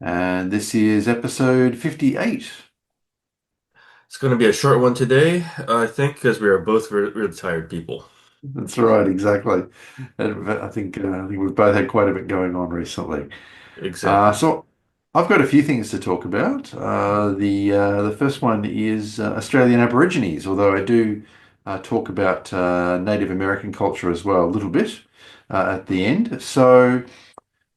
And this is episode 58. It's going to be a short one today, I think, because we are both really tired people. That's right, exactly. And I think we've both had quite a bit going on recently. Exactly. So I've got a few things to talk about. The first one is Australian Aborigines, although I do talk about Native American culture as well a little bit at the end. So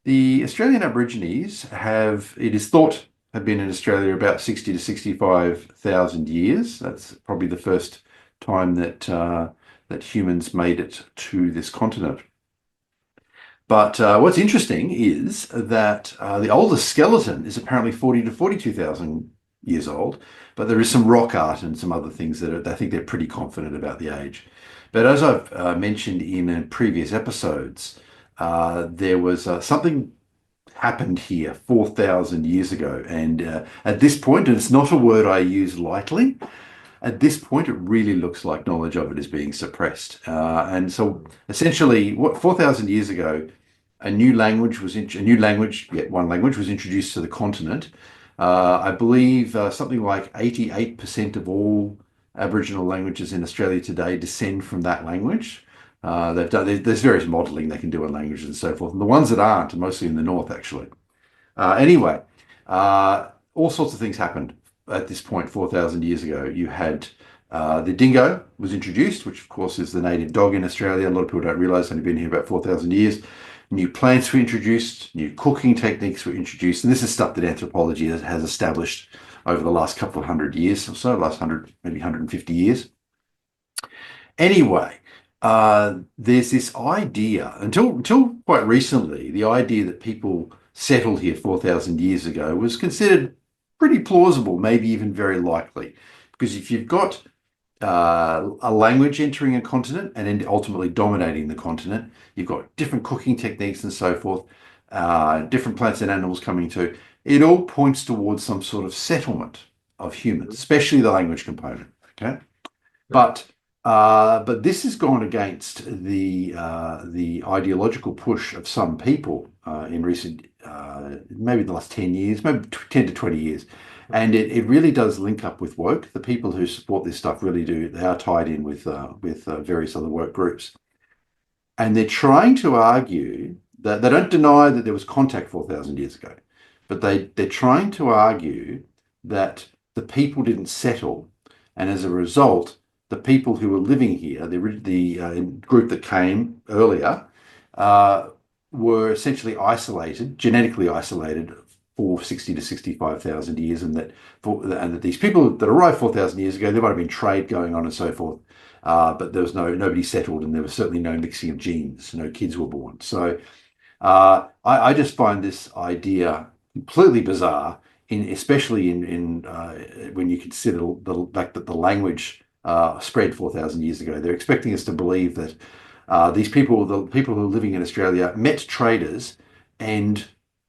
the Australian Aborigines it is thought, have been in Australia about 60 to 65,000 years. That's probably the first time that humans made it to this continent. But what's interesting is that the oldest skeleton is apparently 40 to 42,000 years old, but there is some rock art and some other things I think they're pretty confident about the age. But as I've mentioned in previous episodes, there was something happened here 4,000 years ago. And at this point, and it's not a word I use lightly, at this point, it really looks like knowledge of it is being suppressed. And so essentially, what 4,000 years ago, a new language, yet one language was introduced to the continent. I believe something like 88% of all Aboriginal languages in Australia today descend from that language. There's various modeling they can do on languages and so forth. And the ones that aren't are mostly in the north, actually. Anyway, all sorts of things happened at this point 4,000 years ago. You had the dingo was introduced, which of course is the native dog in Australia. A lot of people don't realize it's only been here about 4,000 years. New plants were introduced, new cooking techniques were introduced, and this is stuff that anthropology has established over the last couple of hundred years or so, last 100, maybe 150 years. Anyway, there's this idea, until quite recently, the idea that people settled here 4,000 years ago was considered pretty plausible, maybe even very likely. Because if you've got a language entering a continent and then ultimately dominating the continent, you've got different cooking techniques and so forth, different plants and animals coming to, it all points towards some sort of settlement of humans, especially the language component. Okay. But but this has gone against the ideological push of some people in recent, maybe the last 10 years, maybe 10 to 20 years. And it really does link up with woke. The people who support this stuff really do. They are tied in with various other woke groups. And they're trying to argue that they don't deny that there was contact 4,000 years ago, but they're trying to argue that the people didn't settle. And as a result, the people who were living here, the group that came earlier, uh, were essentially isolated, genetically isolated for 60 to 65,000 years, and that these people that arrived 4,000 years ago, there might have been trade going on and so forth, but there was nobody settled, and there was certainly no mixing of genes. No kids were born. So I just find this idea completely bizarre, especially when you consider the fact that the language spread 4,000 years ago. They're expecting us to believe that these people, the people who are living in Australia, met traders and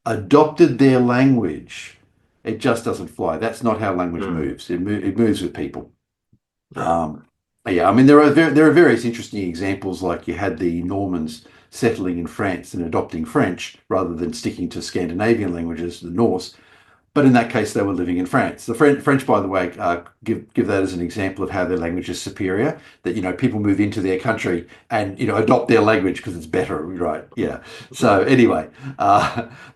adopted their language. It just doesn't fly. That's not how language Mm, moves. It moves with people. yeah. Um, yeah, I mean there are various interesting examples. Like you had the Normans settling in France and adopting French rather than sticking to Scandinavian languages, the Norse. But in that case, they were living in France. The French, by the way, give that as an example of how their language is superior. That people move into their country and adopt their language because it's better, right? Yeah. So Mm, anyway,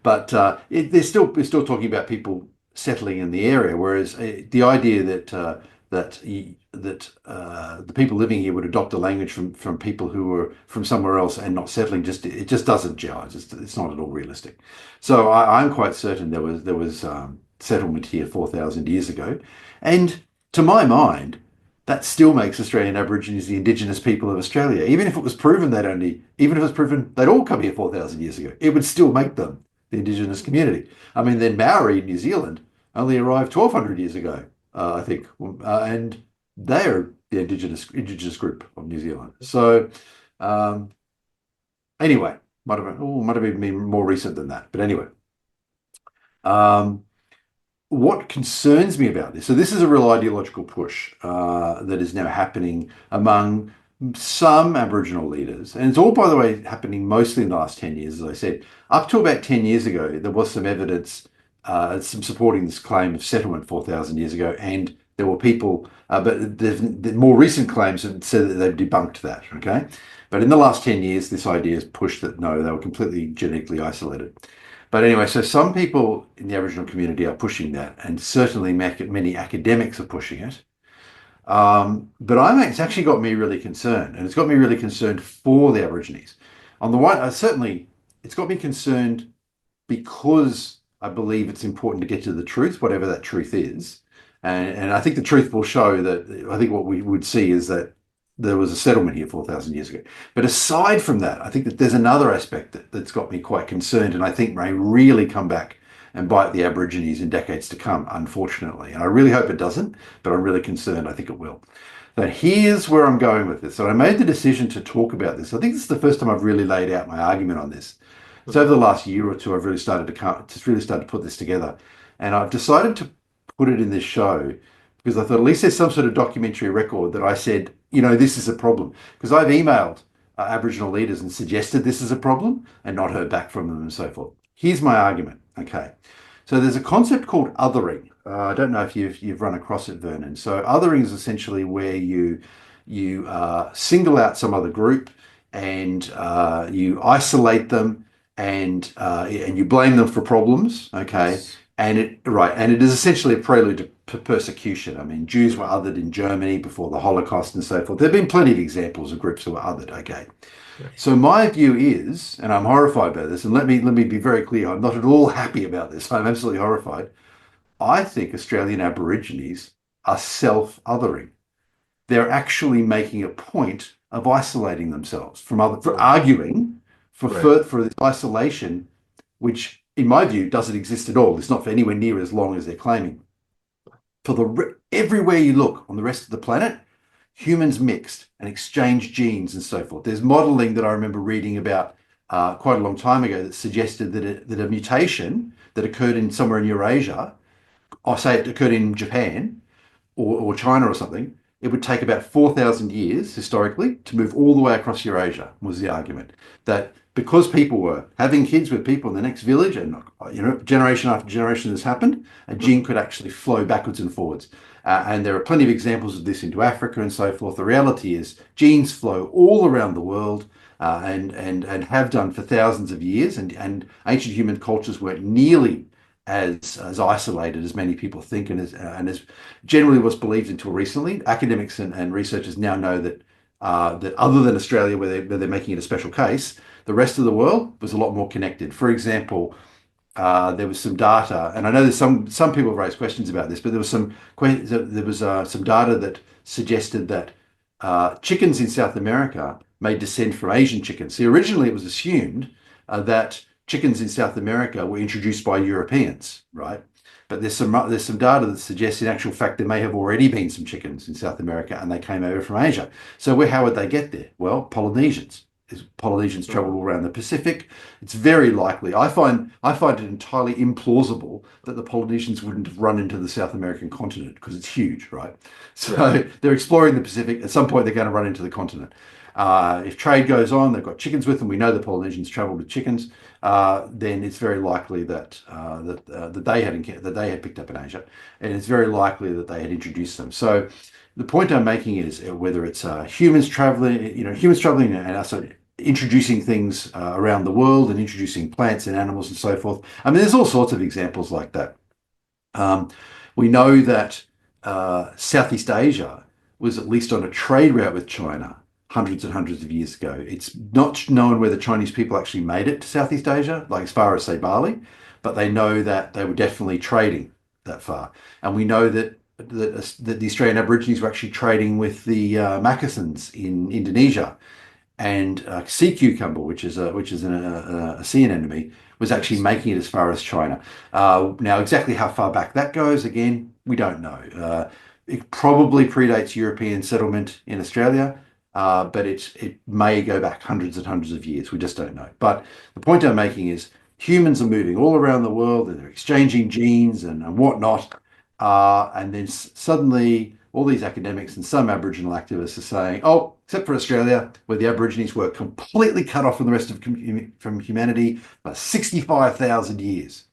but they're still talking about people settling in the area, whereas the idea that the people living here would adopt a language from people who were from somewhere else and not settling just doesn't jive. It's not at all realistic. So I'm quite certain there was settlement here 4,000 years ago, and to my mind, that still makes Australian Aborigines the Indigenous people of Australia. Even if it was proven they'd all come here 4,000 years ago, it would still make them the Indigenous community. I mean, then Maori in New Zealand only arrived 1,200 years ago, I think, and they're the indigenous group of New Zealand. So um, anyway, might have been more recent than that, but anyway. Um, what concerns me about this, so this is a real ideological push that is now happening among some Aboriginal leaders. And it's all, by the way, happening mostly in the last 10 years, as I said. Up to about 10 years ago, there was some evidence some supporting this claim of settlement 4,000 years ago, and there were people, but the more recent claims have said that they've debunked that. Okay, but in the last 10 years, this idea has pushed that no, they were completely genetically isolated. But anyway, so some people in the Aboriginal community are pushing that, and certainly many academics are pushing it. But it's actually got me really concerned, and it's got me really concerned for the Aborigines. On the one, certainly, it's got me concerned because I believe it's important to get to the truth, whatever that truth is. And I think the truth will show that I think what we would see is that there was a settlement here 4,000 years ago. But aside from that, I think that there's another aspect that's got me quite concerned and I think may really come back and bite the Aborigines in decades to come, unfortunately. And I really hope it doesn't, but I'm really concerned I think it will. But here's where I'm going with this. So I made the decision to talk about this. I think this is the first time I've really laid out my argument on this. So over the last year or two, I've really started to put this together, and I've decided to put it in this show because I thought at least there's some sort of documentary record that I said, this is a problem. Because I've emailed Aboriginal leaders and suggested this is a problem and not heard back from them and so forth. Here's my argument. Okay, so there's a concept called othering. I don't know if you've run across it, Vernon. So othering is essentially where you single out some other group and you isolate them and you blame them for problems. Okay, Yes. and it is essentially a prelude to persecution. I mean, Jews were othered in Germany before the Holocaust and so forth. There have been plenty of examples of groups who were othered. Okay, Yes. so my view is, and I'm horrified by this, and let me be very clear, I'm not at all happy about this. I'm absolutely horrified. I think Australian Aborigines are self-othering. They're actually making a point of isolating themselves from other, for Mm. arguing Right. for this isolation, which in my view doesn't exist at all. It's not for anywhere near as long as they're claiming. Everywhere you look on the rest of the planet, humans mixed and exchanged genes and so forth. There's modeling that I remember reading about quite a long time ago that suggested that a mutation that occurred in somewhere in Eurasia, or say it occurred in Japan or China or something, it would take about 4,000 years historically to move all the way across Eurasia, was the argument. That because people were having kids with people in the next village and generation after generation has happened, a gene Mhm. could actually flow backwards and forwards. And there are plenty of examples of this into Africa and so forth. The reality is genes flow all around the world and have done for thousands of years. And ancient human cultures weren't nearly as isolated as many people think and as generally was believed until recently. Academics and researchers now know that other than Australia, where they're making it a special case, the rest of the world was a lot more connected. For example, there was some data, and I know there's some people have raised questions about this, but there was some data that suggested that chickens in South America may descend from Asian chickens. See, originally it was assumed that chickens in South America were introduced by Europeans, right? But there's some data that suggests, in actual fact, there may have already been some chickens in South America, and they came over from Asia. So how would they get there? Well, Polynesians. Polynesians traveled Mhm. all around the Pacific. It's very likely. I find it entirely implausible that the Polynesians wouldn't have run into the South American continent because it's huge, right? Right. So they're exploring the Pacific. At some point, they're going to run into the continent. If trade goes on, they've got chickens with them. We know the Polynesians traveled with chickens. Then it's very likely that they had picked up in Asia, and it's very likely that they had introduced them. So the point I'm making is whether it's humans traveling and also introducing things around the world and introducing plants and animals and so forth. I mean, there's all sorts of examples like that. Um, we know that Southeast Asia was at least on a trade route with China hundreds and hundreds of years ago. It's not known whether Chinese people actually made it to Southeast Asia, like as far as, say, Bali, but they know that they were definitely trading that far. And we know that the Australian Aborigines were actually trading with the moccasins in Indonesia and sea cucumber, which is a sea anemone, was actually Yes. making it as far as China. Now, exactly how far back that goes, again, we don't know. It probably predates European settlement in Australia, but it may go back hundreds and hundreds of years. We just don't know. But the point I'm making is humans are moving all around the world and they're exchanging genes and whatnot. And then suddenly all these academics and some Aboriginal activists are saying, oh, except for Australia, where the Aborigines were completely cut off from the rest of from humanity for 65,000 years.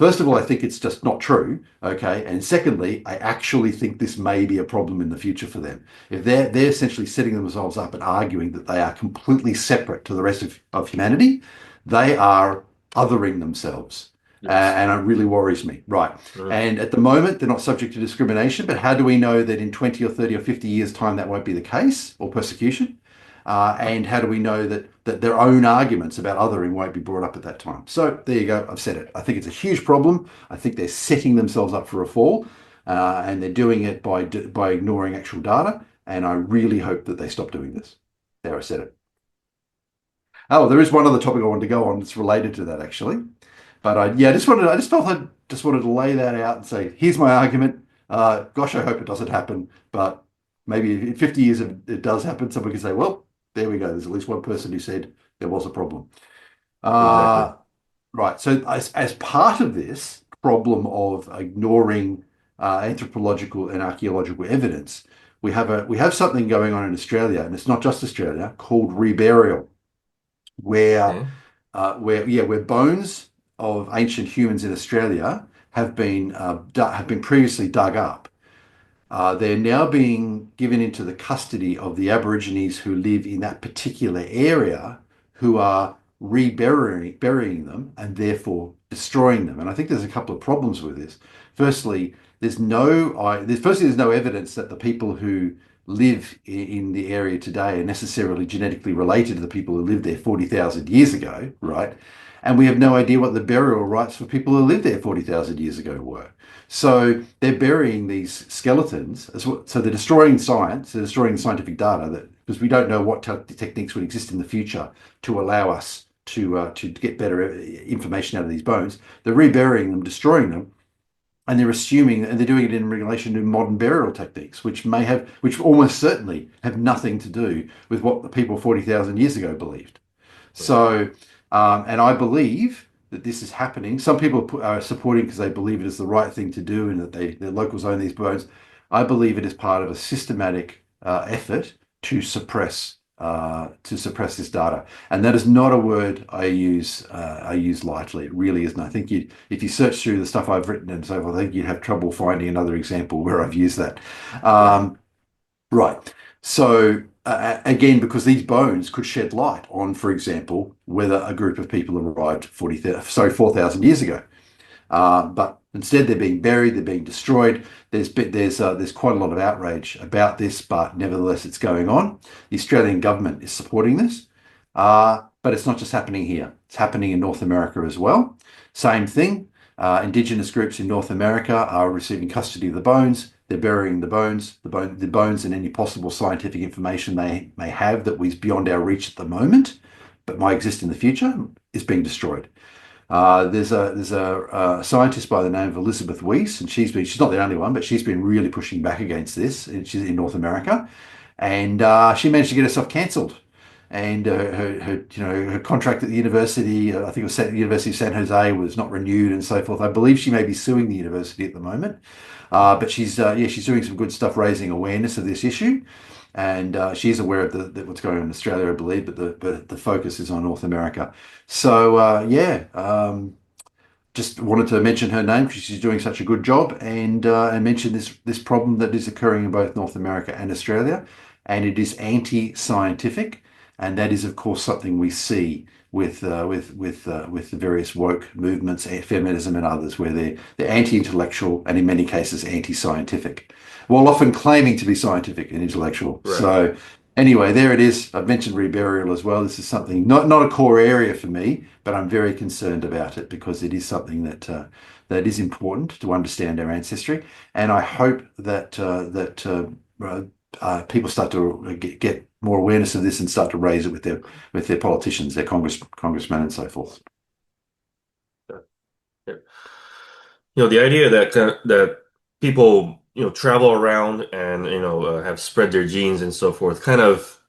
First of all, I think it's just not true. Okay. And secondly, I actually think this may be a problem in the future for them. If they're essentially setting themselves up and arguing that they are completely separate to the rest of humanity, they are othering themselves. Yes. And it really worries me. Right. Mhm. And at the moment, they're not subject to discrimination, but how do we know that in 20 or 30 or 50 years' time that won't be the case or persecution? And how do we know that their own arguments about othering won't be brought up at that time? So there you go. I've said it. I think it's a huge problem. I think they're setting themselves up for a fall, and they're doing it by ignoring actual data. And I really hope that they stop doing this. There, I said it. Oh, there is one other topic I wanted to go on that's related to that actually. But I just felt I just wanted to lay that out and say, here's my argument. Gosh, I hope it doesn't happen. But maybe in 50 years, if it does happen, someone can say, well, there we go. There's at least one person who said there was a problem. Exactly. Uh, right. So as part of this problem of ignoring anthropological and archaeological evidence, we have something going on in Australia, and it's not just Australia, called reburial, where Okay. where bones of ancient humans in Australia have been previously dug up. They're now being given into the custody of the Aborigines who live in that particular area, who are burying them and therefore destroying them. And I think there's a couple of problems with this. Firstly, there's no evidence that the people who live in the area today are necessarily genetically related to the people who lived there 40,000 years ago, right? And we have no idea what the burial rights for people who lived there 40,000 years ago were. So they're burying these skeletons. So they're destroying science, they're destroying scientific data because we don't know what techniques would exist in the future to allow us to get better information out of these bones. They're reburying them, destroying them, and they're doing it in relation to modern burial techniques, which almost certainly have nothing to do with what the people 40,000 years ago believed. Right. So, and I believe that this is happening. Some people are supporting because they believe it is the right thing to do and that the locals own these bones. I believe it is part of a systematic effort to suppress this data. And that is not a word I use lightly. It really isn't. I think if you search through the stuff I've written and so forth, I think you'd have trouble finding another example where I've used that. Right. Um, Right. So again, because these bones could shed light on, for example, whether a group of people arrived 4,000 years ago. But instead, they're being buried, they're being destroyed. There's quite a lot of outrage about this, but nevertheless, it's going on. The Australian government is supporting this, but it's not just happening here. It's happening in North America as well. Same thing. Indigenous groups in North America are receiving custody of the bones. They're burying the bones, and any possible scientific information they may have that was beyond our reach at the moment, but might exist in the future, is being destroyed. There's a scientist by the name of Elizabeth Weiss, and she's not the only one, but she's been really pushing back against this. And she's in North America, and she managed to get herself cancelled. And her contract at the university, I think it was the University of San Jose, was not renewed and so forth. I believe she may be suing the university at the moment, but she's doing some good stuff raising awareness of this issue. And she's aware of what's going on in Australia, I believe, but the focus is on North America. So just wanted to mention her name because she's doing such a good job, and mention this problem that is occurring in both North America and Australia, and it is anti-scientific, and that is of course something we see with the various woke movements, feminism and others, where they're anti-intellectual and in many cases anti-scientific, while often claiming to be scientific and intellectual. Right. So anyway, there it is. I've mentioned reburial as well. This is something not a core area for me, but I'm very concerned about it because it is something that is important to understand our ancestry, and I hope that people start to get more awareness of this and start to raise it with their politicians, their congressmen, and so forth. Yeah. Yeah. The idea that people, travel around and, have spread their genes and so forth kind of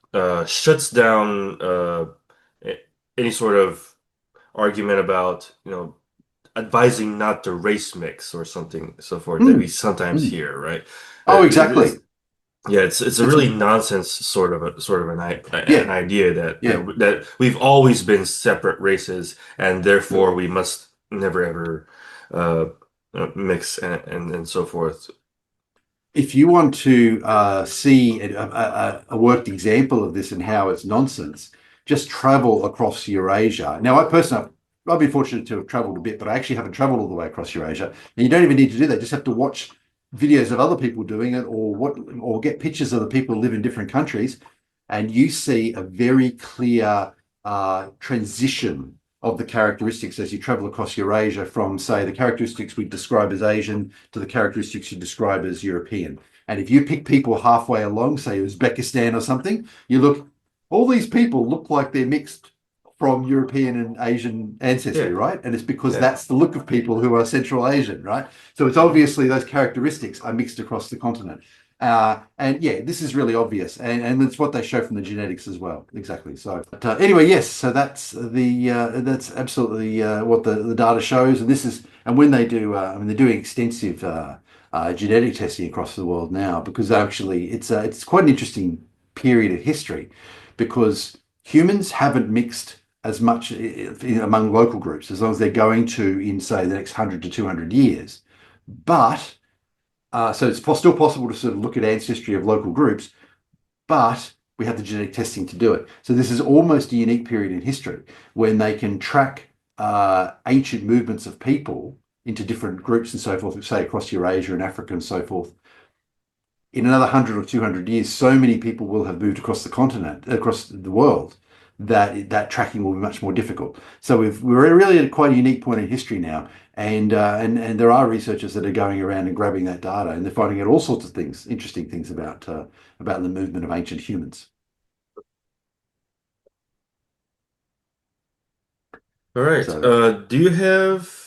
shuts down a- any sort of argument about, advising not to race mix or something so forth that we Mm, sometimes mm. hear, right? Oh, It's exactly. Yeah, it's a That's really a nonsense sort of an yeah, idea that yeah. that we've always been separate races and therefore Yep. we must never ever uh, mix and so forth. If you want to see a worked example of this and how it's nonsense, just travel across Eurasia. Now, I personally, I've been fortunate to have traveled a bit, but I actually haven't traveled all the way across Eurasia. And you don't even need to do that. Just have to watch videos of other people doing it, or get pictures of the people who live in different countries, and you see a very clear transition of the characteristics as you travel across Eurasia from, say, the characteristics we describe as Asian to the characteristics you describe as European. And if you pick people halfway along, say Uzbekistan or something, you look, all these people look like they're mixed from European and Asian ancestry, Yeah, right? And it's because yeah. that's the look of people who are Central Asian, right? So it's obviously those characteristics are mixed across the continent. And yeah, this is really obvious, and it's what they show from the genetics as well. Exactly. So, but, anyway, yes. So that's absolutely what the data shows, and this is and when they do, I mean, they're doing extensive genetic testing across the world now because actually it's quite an interesting period of history because humans haven't mixed as much among local groups as long as they're going to in say the next 100 to 200 years, but so it's still possible to sort of look at ancestry of local groups, but we have the genetic testing to do it. So this is almost a unique period in history when they can track ancient movements of people into different groups and so forth, say across Eurasia and Africa and so forth. In another 100 or 200 years, so many people will have moved across the continent, across the world, that tracking will be much more difficult. So we're really at quite a unique point in history now, and there are researchers that are going around and grabbing that data, and they're finding out all sorts of things, interesting things about the movement of ancient humans. All right. So Do you have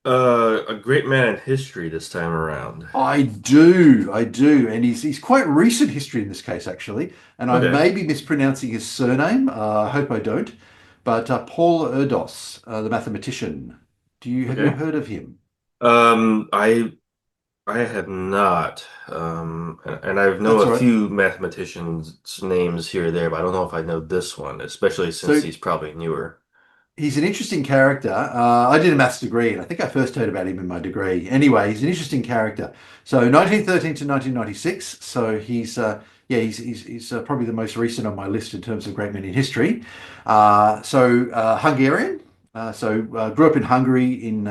a great man in history this time around? I do, and he's quite recent history in this case actually, and I Okay. may be mispronouncing his surname. I hope I don't, but Paul Erdős, the mathematician. Have you Okay. heard of him? I have not. And I know That's a all right. few mathematicians' names here or there, but I don't know if I know this one, especially since So he's probably newer. he's an interesting character. I did a maths degree, and I think I first heard about him in my degree. Anyway, he's an interesting character. So 1913 to 1996. So he's probably the most recent on my list in terms of great men in history. Hungarian. Grew up in Hungary in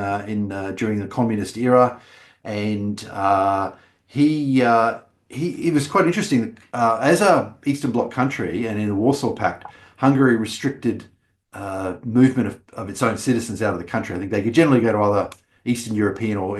during the communist era, and he. He was quite interesting. As a Eastern Bloc country and in the Warsaw Pact, Hungary restricted movement of its own citizens out of the country. I think they could generally go to other Eastern European or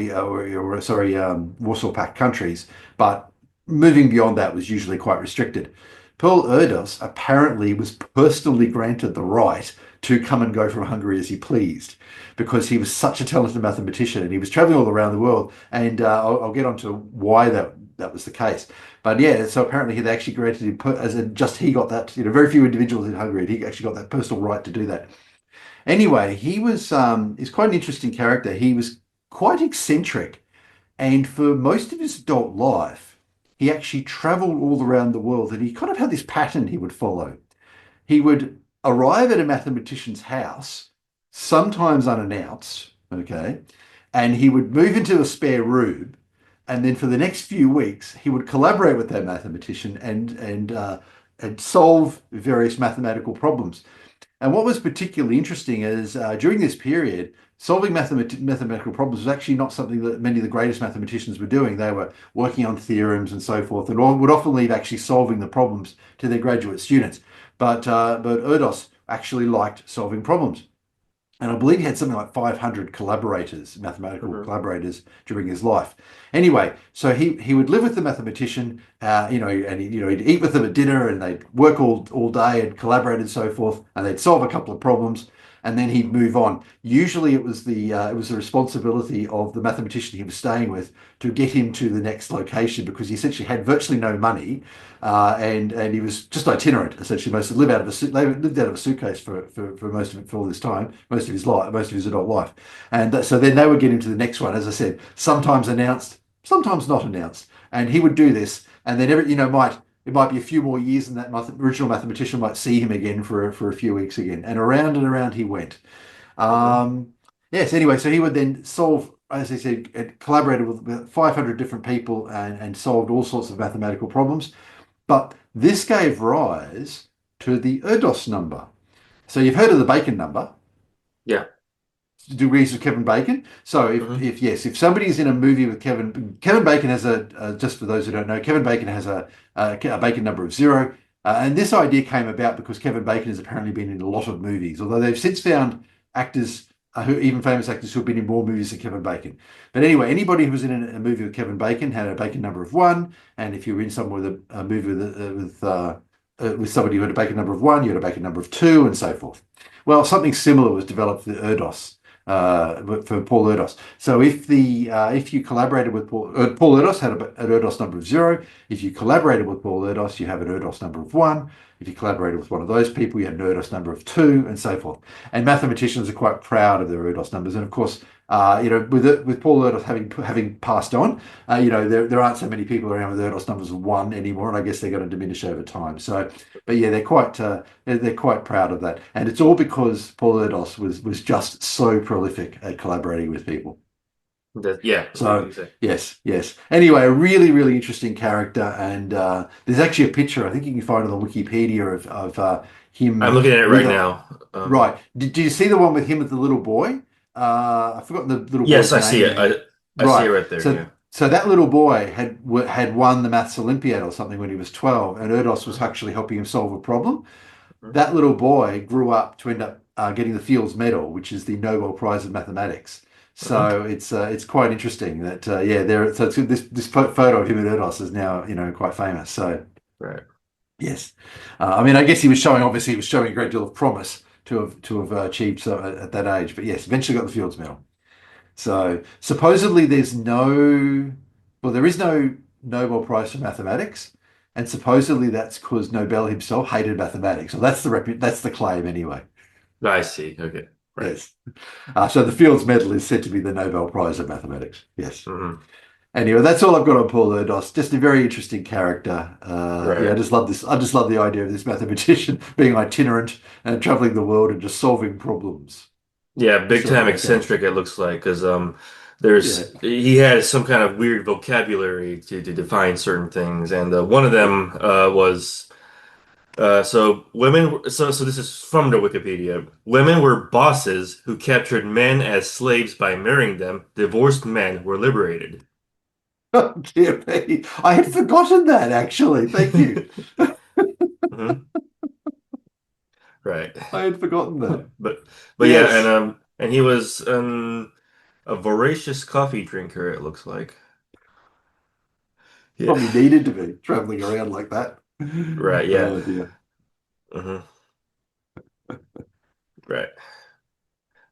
Warsaw Pact countries, but moving beyond that was usually quite restricted. Paul Erdős apparently was personally granted the right to come and go from Hungary as he pleased because he was such a talented mathematician and he was traveling all around the world. And I'll get onto why that was the case. But yeah, so apparently they actually granted him just he got that. Very few individuals in Hungary, he actually got that personal right to do that. Anyway, he's quite an interesting character. He was quite eccentric, and for most of his adult life, he actually travelled all around the world, and he kind of had this pattern he would follow. He would arrive at a mathematician's house, sometimes unannounced, okay, and he would move into a spare room, and then for the next few weeks, he would collaborate with that mathematician and solve various mathematical problems. And what was particularly interesting is during this period, solving mathematical problems was actually not something that many of the greatest mathematicians were doing. They were working on theorems and so forth, and would often leave actually solving the problems to their graduate students. But Erdős actually liked solving problems. And I believe he had something like 500 collaborators, mathematical Hmm. collaborators during his life. Anyway, so he would live with the mathematician, and he'd eat with them at dinner, and they'd work all day and collaborate and so forth, and they'd solve a couple of problems, and then he'd move on. Usually, it was the responsibility of the mathematician he was staying with to get him to the next location because he essentially had virtually no money, and he was just itinerant. Essentially, lived out of a suitcase for most of it for all this time, most of his life, most of his adult life, and so then they would get into the next one. As I said, sometimes announced, sometimes not announced, and he would do this, and then it might be a few more years, and that original mathematician might see him again for a few weeks again, and around he went. Hmm. Yes. Anyway, so he would then solve as I said, it collaborated with about 500 different people and solved all sorts of mathematical problems. But this gave rise to the Erdos number. So you've heard of the Bacon number, Yeah. degrees of Kevin Bacon. So Hmm. if yes, if somebody's in a movie with Kevin Bacon has just for those who don't know, Kevin Bacon has a Bacon number of zero. And this idea came about because Kevin Bacon has apparently been in a lot of movies, although they've since found actors who even famous actors who have been in more movies than Kevin Bacon. But anyway, anybody who was in a movie with Kevin Bacon had a Bacon number of one, and if you were in somewhere with a movie with somebody who had a Bacon number of one, you had a Bacon number of two, and so forth. Well, something similar was developed for Erdos, for Paul Erdős. So if you collaborated with Paul Erdős had an Erdős number of zero. If you collaborated with Paul Erdős, you have an Erdős number of one. If you collaborated with one of those people, you had an Erdős number of two, and so forth. And mathematicians are quite proud of their Erdős numbers. And of course, with Paul Erdős having passed on, there aren't so many people around with Erdős numbers of one anymore, and I guess they're going to diminish over time. So, but yeah, they're quite proud of that, and it's all because Paul Erdős was just so prolific at collaborating with people. Yeah, like So you said. yes, yes. Anyway, a really, really interesting character, and there's actually a picture I think you can find on the Wikipedia of I'm him looking at it with right a now. right. Did you see the one with him with the little boy? I've forgotten the little Yes, boy's I see name it. now. I see it Right. right there. So Yeah. so that little boy had won the maths Olympiad or something when he was 12, and Erdos was Mhm. actually helping him solve a problem. Mhm. That little boy grew up to end up getting the Fields Medal, which is the Nobel Prize of Mathematics. Mhm. So it's quite interesting that yeah there so this photo of him at Erdos is now quite famous. So Right. yes, I mean I guess he was showing a great deal of promise to have achieved so at that age. But yes, eventually got the Fields Medal. So supposedly there is no Nobel Prize for mathematics, and supposedly that's because Nobel himself hated mathematics. So that's the claim anyway. I see. Okay. Right. Yes. So the Fields Medal is said to be the Nobel Prize of mathematics. Yes. Hmm. Anyway, that's all I've got on Paul Erdos. Just a very interesting character. Yeah, I Right. just love this. I just love the idea of this mathematician being itinerant and traveling the world and just solving problems. Yeah, Just big sort of time worked out. eccentric it looks like because Yeah. there's he has some kind of weird vocabulary to define certain things and one of Yeah. them was so this is from the Wikipedia. Women were bosses who captured men as slaves by marrying them. Divorced men were liberated. Oh, dear me. I had forgotten that actually. Thank you. Mhm. Right. I had forgotten that. But yeah, Yes. and he was a voracious coffee drinker, it looks like. Yeah. Probably needed to be traveling around like that. Right, yeah. Oh dear. Hmm. Right.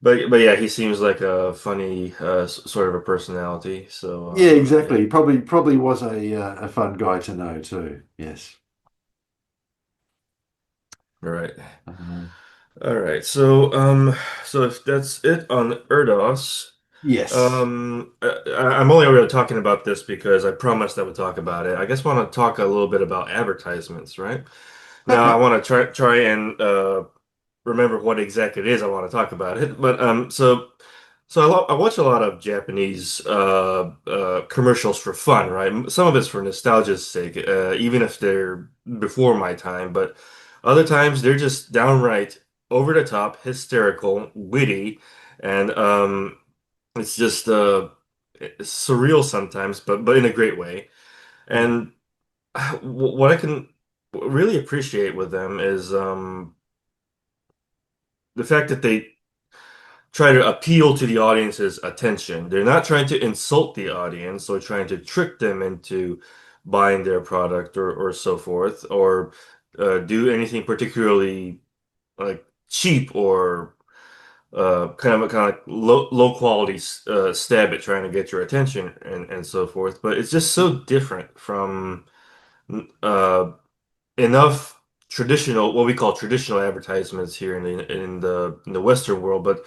But yeah, he seems like a funny sort of a personality. So Yeah, yeah. exactly. Probably was a fun guy to know too. Yes. All right. Uh, All right. So if that's it on Erdos, yes. I'm only really talking about this because I promised I would talk about it. I guess I want to talk a little bit about advertisements, right? Now I Okay. want to try and remember what exactly it is I want to talk about it. But I watch a lot of Japanese commercials for fun, right? Some of it's for nostalgia's sake, even if they're before my time, but other times they're just downright over the top, hysterical, witty, and it's just it's surreal sometimes, but in a great way. Mm, And what I can really appreciate with them is the fact that they try to appeal to the audience's attention. They're not trying to insult the audience or trying to trick them into buying their product or so forth, or do anything particularly like cheap or kind of low quality stab at trying to get your attention and so forth. But it's just so different from uh, enough traditional, what we call traditional advertisements here in the Western world, but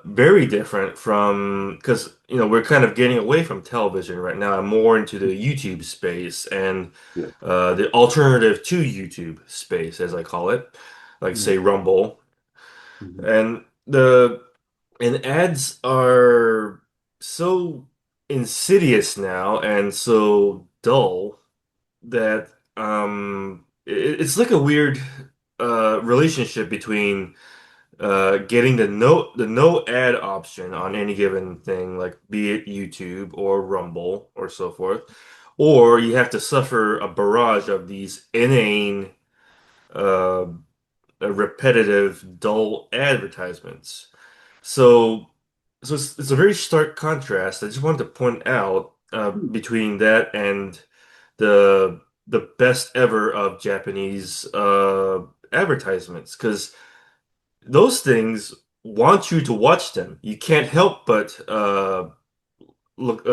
very different from because we're kind of getting away from television right now and more into the YouTube space and yeah. the alternative to YouTube space, as I call it, like say Mm, Rumble. mhm, And the and ads are. so insidious now and so dull that it's like a weird relationship between getting the no ad option on any given thing, like be it YouTube or Rumble or so forth, or you have to suffer a barrage of these inane, uh, repetitive, dull advertisements. So, so it's a very stark contrast. I just wanted to point out between that and the best ever of Japanese advertisements, because those things want you to watch them. You can't help but look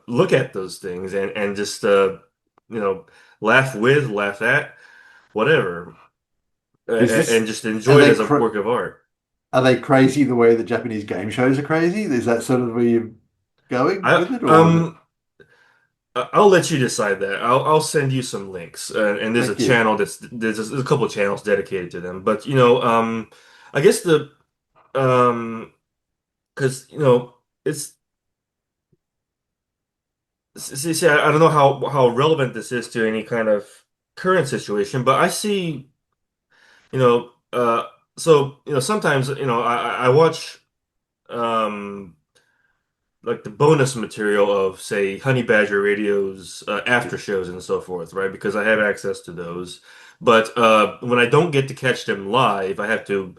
look at those things and just you know laugh with, laugh at, whatever, Is this and just are enjoy it they as a work of art. crazy the way the Japanese game shows are crazy? Is that sort of where you're going I with it, or I'll let you decide that. I'll send you some links, and there's a thank you. channel there's a couple of channels dedicated to them. But I guess the because it's see, I don't know how relevant this is to any kind of current situation, but I see you know so sometimes I watch um like the bonus material of, say, Honey Badger Radio's after Yes. shows and so forth, right? Because I have access to those. But when I don't get to catch them live, I have to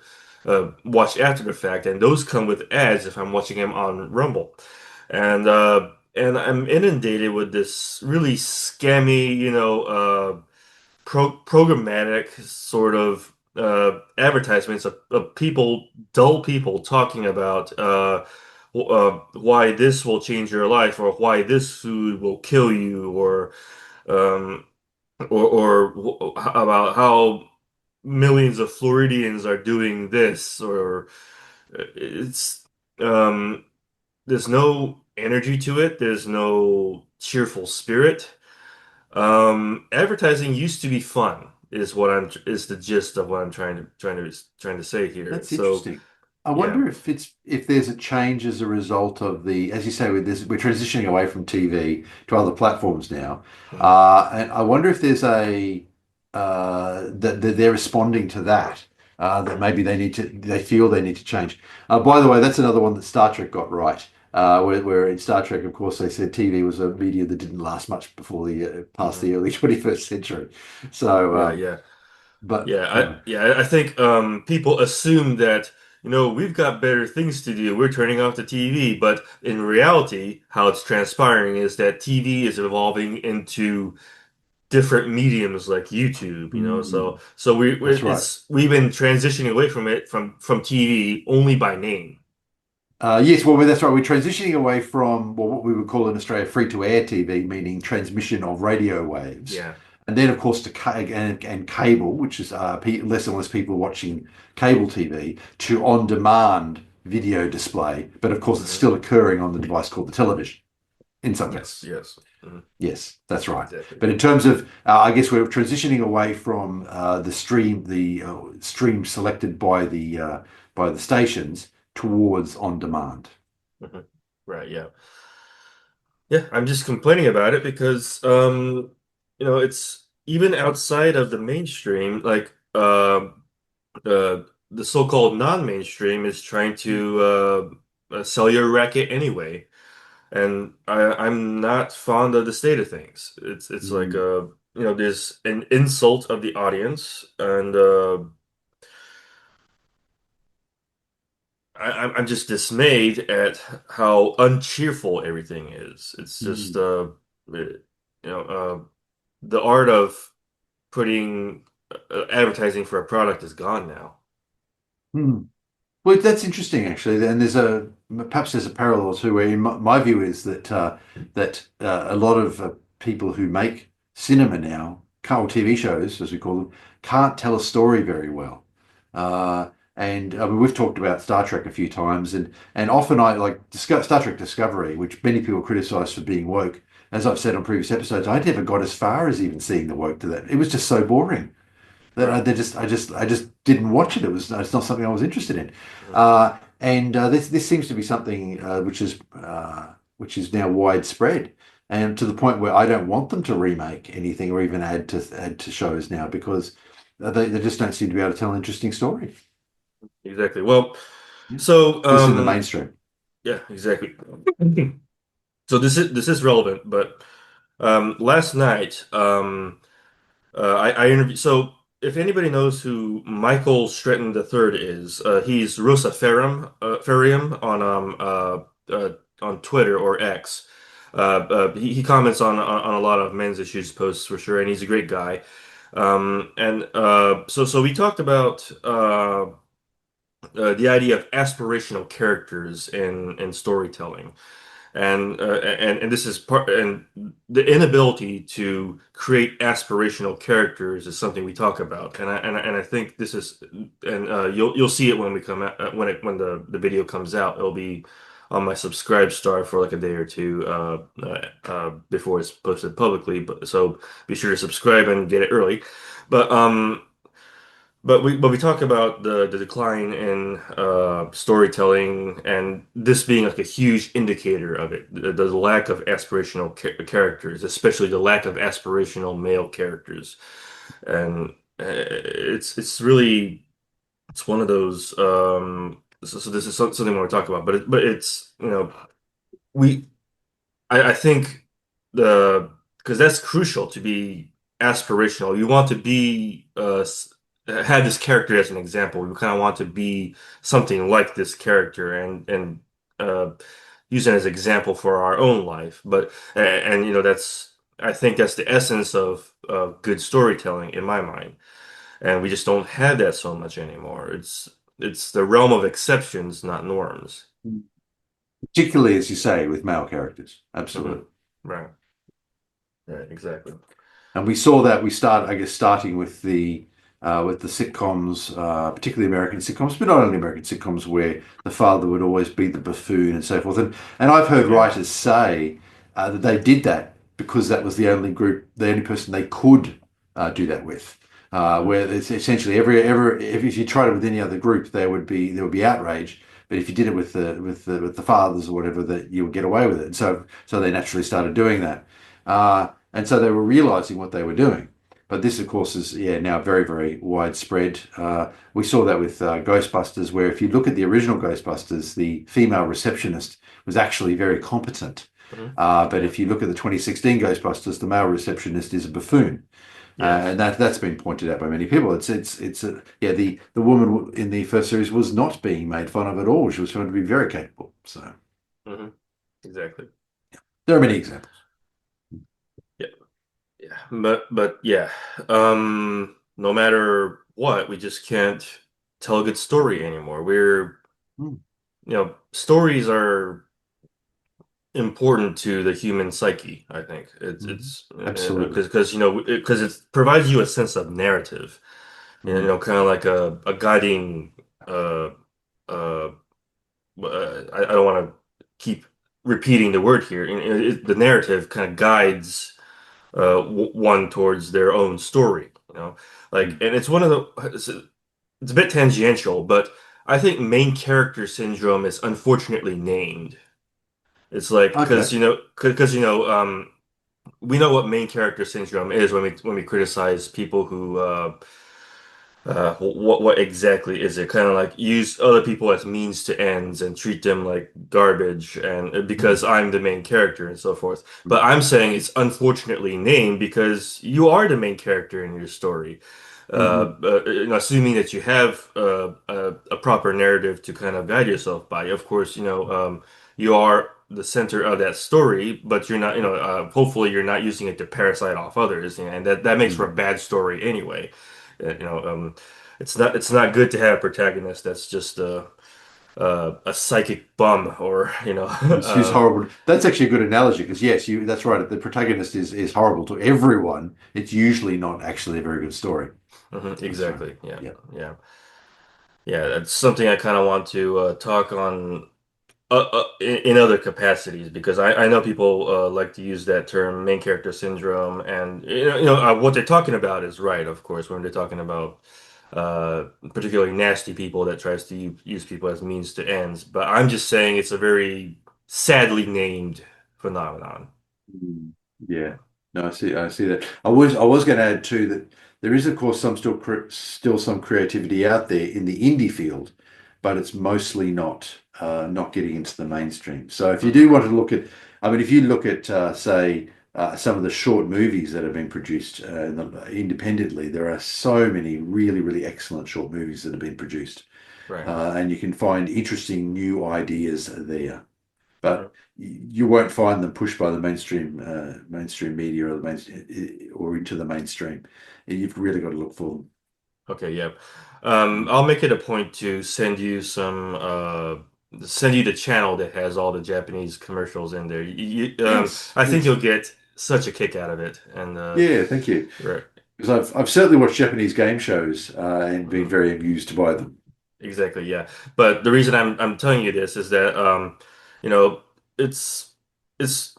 watch after the fact, and those come with ads if I'm watching them on Rumble. And I'm inundated with this really scammy, programmatic sort of advertisements of people, dull people, talking about why this will change your life, or why this food will kill you, um, or about how millions of Floridians are doing this, or it's um, there's no energy to it. There's no cheerful spirit. Advertising used to be fun, is the gist of what I'm trying to say here. That's So interesting. I yeah. wonder if there's a change as a result of the, as you say, with this, we're transitioning away from TV to other platforms now, Mhm. and I wonder if there's a that they're responding to that. That maybe they feel they need to change. By the way, that's another one that Star Trek got right. Where in Star Trek, of course, they said TV was a media that didn't last much before the past Mhm. the early 21st century. So, Right, yeah. but I think people assume that we've got better things to do. We're turning off the TV, but in reality, how it's transpiring is that TV is evolving into different mediums like YouTube. mm, So that's right. we've been transitioning away from it from TV only by name. Yes, well, that's right. We're transitioning away from well, what we would call in Australia free-to-air TV, meaning transmission of radio waves, Yeah. and then, of course, and cable, which is less and less people watching cable TV, to on-demand video display. But of course, it's Hmm. still occurring on the device called the television in some Yes, cases. yes. Hmm. Yes, that's right. Exactly. But in terms of, I guess we're transitioning away from the stream selected by the stations towards on-demand. Hmm. Right, yeah. Yeah, I'm just complaining about it because it's even outside of the mainstream, like the so-called non-mainstream is trying to sell your racket anyway. And I'm not fond of the state of things. It's like Mm. there's an insult of the audience, and I'm just dismayed at how uncheerful everything is. It's just Mm. the art of putting advertising for a product is gone now. Mm. Well, that's interesting actually, and perhaps there's a parallel too, where my view is that a lot of people who make cinema now, or TV shows as we call them, can't tell a story very well. And I mean, we've talked about Star Trek a few times, and often I like Star Trek Discovery, which many people criticize for being woke. As I've said on previous episodes, I never got as far as even seeing the woke to that. It was just so boring that Right. I just didn't watch it. It's not something I was interested in. Mhm. Uh, And this seems to be something which is now widespread, and to the point where I don't want them to remake anything or even add to shows now because they just don't seem to be able to tell an interesting story. Exactly. Well, Yeah. so Just in the mainstream. yeah, exactly. So this is relevant, but last night I interviewed. So if anybody knows who Michael Stretton III is, he's Rosa Ferium on Twitter or X. He comments on a lot of men's issues posts for sure, and he's a great guy. So we talked about the idea of aspirational characters in storytelling. And this is part and the inability to create aspirational characters is something we talk about, and I think this is, and you'll see it when we come out, when the video comes out. It'll be on my subscribe star for like a day or two before it's posted publicly, but so be sure to subscribe and get it early. But we talk about the decline in storytelling and this being like a huge indicator of it, the lack of aspirational characters, especially the lack of aspirational male characters, and it's really it's one of those. So this is something we want to talk about, but it's we I think the because that's crucial to be aspirational. You want to be have this character as an example. You kind of want to be something like this character and uh, use it as example for our own life. But and that's I think that's the essence of good storytelling in my mind. And we just don't have that so much anymore. It's the realm of exceptions, not norms. Particularly, as you say, with male characters. Hmm. Absolutely. Right. Right. Exactly. And we saw that I guess, starting with the sitcoms, particularly American sitcoms, but not only American sitcoms, where the father would always be the buffoon and so forth. And I've heard Yeah. writers say that they did that because that was the only person they could do that with. Hmm. Where it's essentially if you tried it with any other group, there would be outrage. But if you did it with the fathers or whatever, that you would get away with it. And so they naturally started doing that. And so they were realizing what they were doing. But this, of course, is now very, very widespread. We saw that with Ghostbusters, where if you look at the original Ghostbusters, the female receptionist was actually very competent. Hmm. But Yeah. if you look at the 2016 Ghostbusters, the male receptionist is a buffoon, and Yes. that's been pointed out by many people. The woman in the first series was not being made fun of at all. She was found to be very capable. So Hmm. Exactly. there are many examples. Yeah. Yeah. But yeah. No matter what, we just can't tell a good story anymore. Hmm. Stories are important to the human psyche, I think. Mhm. It's Absolutely. because it provides you a sense of narrative. Mm. Kind of like a guiding uh uh I don't want to keep repeating the word here. The narrative kind of guides one towards their own story, Mm. and it's a bit tangential, but I think main character syndrome is unfortunately named. It's like because Okay. you know because we know what main character syndrome is when we criticize people who what exactly is it? Kind of like use other people as means to ends and treat them like garbage, and because Mm. I'm the main character and so forth. But Mm. I'm saying it's unfortunately named because you are the main character in your story. Mhm. Assuming that you have a proper narrative to kind of guide yourself by. Of course, you are the center of that story, but you're not, hopefully you're not using it to parasite off others, and that makes for a Mm. bad story anyway. It's not good to have a protagonist that's just a psychic bum or Who's horrible. That's actually a good analogy because yes, that's right. The protagonist is horrible to everyone. It's usually not actually a very good story. That's right. exactly, yeah, Yeah. yeah, yeah. That's something I kind of want to talk on in other capacities because I know people like to use that term main character syndrome and what they're talking about is right, of course, when they're talking about particularly nasty people that tries to use people as means to ends. But I'm just saying it's a very sadly named phenomenon. Mm. Yeah. No, I see that. I was going to add too that there is, of course, still some creativity out there in the indie field, but it's mostly not getting into the mainstream. So if you do Hmm. want to look at, I mean, if you look at say some of the short movies that have been produced independently, there are so many really, really excellent short movies that have been produced, Right. and you can find interesting new ideas there, Mhm. but you won't find them pushed by the mainstream media or or into the mainstream. You've really got to look for them. Okay, yeah. Mm. I'll make it a point to send you the channel that has all the Japanese commercials in there. Yes, I think you'll yes, get such a kick out of it. And yeah. Thank you. right. Because I've certainly watched Japanese game shows and been Mhm. very amused by them. Exactly, yeah. But the reason I'm telling you this is that you know, it's it's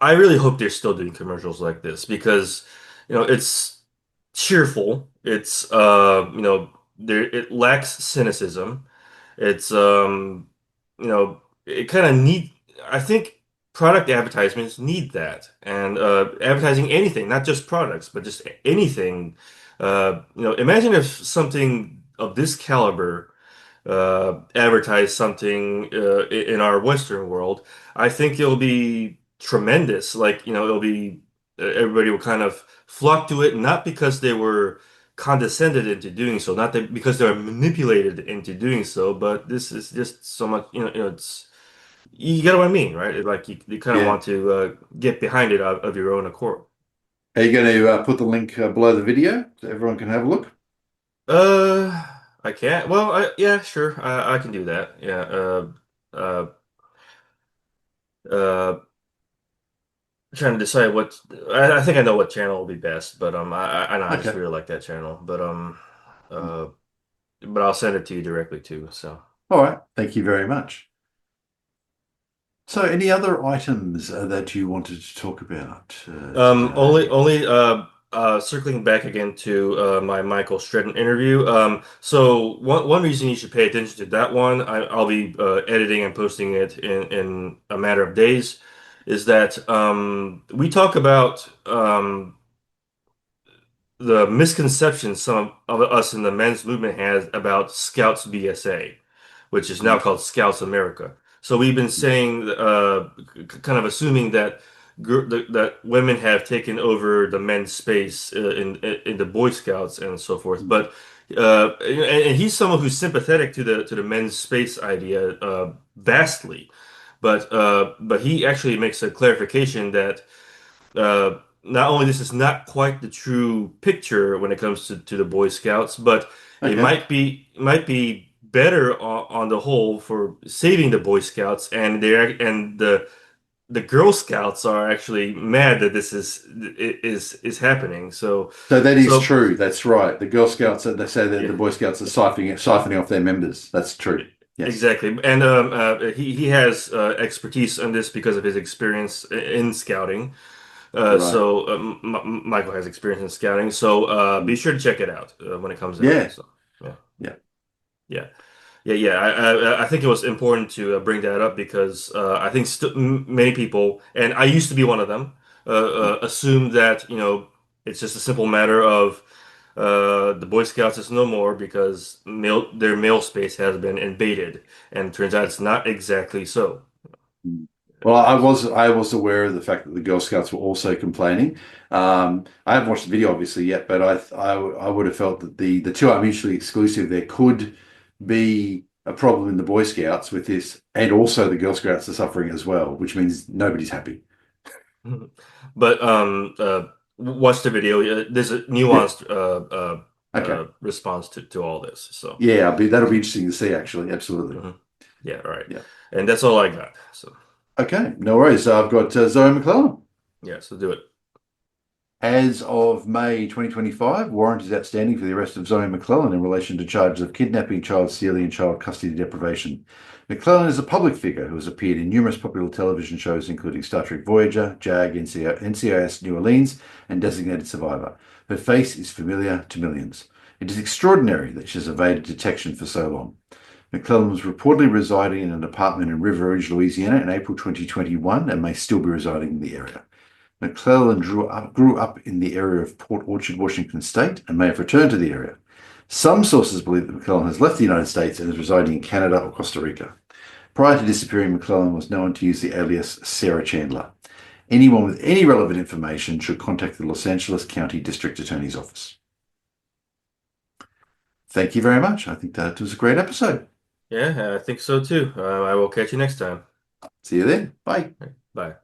I really hope they're still doing commercials like this because it's cheerful. It's there it lacks cynicism. It's it kind of need I think product advertisements need that. And advertising anything, not just products, but just anything. Imagine if something of this caliber advertise something in our Western world. I think it'll be tremendous. Like, it'll be everybody will kind of flock to it, not because they were condescended into doing so, not that because they were manipulated into doing so, but this is just so much, it's you get what I mean, right? Like you kind of Yeah. want to get behind it of your own accord. Are you going to put the link below the video so everyone can have a look? Uh, I can't. Well, yeah, sure, I can do that. Yeah. Uh, uh, Trying to decide what I think I know what channel will be best, but I know I just Okay. really like that channel, uh, but I'll send it to you directly too. So, All right. Thank you very much. So, any other items that you wanted to talk about today? circling back again to my Michael Stretton interview. So one reason you should pay attention to that one, I'll be editing and posting it in a matter of days, is that we talk about the misconception some of us in the men's movement has about Scouts BSA, which is now Mhm. called Scouts America. So we've been saying, kind of assuming that that women have taken over the men's space in the Boy Scouts and so forth. But and he's someone who's sympathetic to the men's space idea vastly. But he actually makes a clarification that not only this is not quite the true picture when it comes to the Boy Scouts, but it Okay. might be better on the whole for saving the Boy Scouts, and the Girl Scouts are actually mad that this is happening. So So that is so true. That's right. The Girl Scouts, they say that yeah. the Boy Scouts are siphoning off their members. That's true. Yes. Exactly, and he has expertise on this because of his experience in scouting. Right. Michael has experience in scouting, so be Mm. sure to check it out when it comes out. Yeah. So yeah, Yeah. yeah, yeah. I think it was important to bring that up because I think st many people, and I used to be one of them, Mm. assume that it's just a simple matter of the Boy Scouts is no more because their male space has been invaded, and it turns out it's not exactly so. Mm. Well, I was aware of the fact that the Girl Scouts were also complaining. I haven't watched the video obviously yet, but I would have felt that the two are mutually exclusive. There could be a problem in the Boy Scouts with this, and also the Girl Scouts are suffering as well, which means nobody's happy. But watch the video. There's a Yeah. nuanced Okay. response to all this. So Yeah, that'll be interesting to see actually. Absolutely. mhm. Yeah, all right. Yeah. And that's all I got. So Okay. No worries. So I've got Zoe McLellan. yeah, so do it. As of May 2025, warrant is outstanding for the arrest of Zoe McLellan in relation to charges of kidnapping, child stealing, and child custody deprivation. McLellan is a public figure who has appeared in numerous popular television shows, including Star Trek Voyager, JAG, NCIS New Orleans, and Designated Survivor. Her face is familiar to millions. It is extraordinary that she has evaded detection for so long. McLellan was reportedly residing in an apartment in River Rouge, Louisiana in April 2021 and may still be residing in the area. McLellan grew up in the area of Port Orchard, Washington State, and may have returned to the area. Some sources believe that McLellan has left the United States and is residing in Canada or Costa Rica. Prior to disappearing, McLellan was known to use the alias Sarah Chandler. Anyone with any relevant information should contact the Los Angeles County District Attorney's Office. Thank you very much. I think that was a great episode. Yeah, I think so too. I will catch you next time. See you then. Bye. Bye.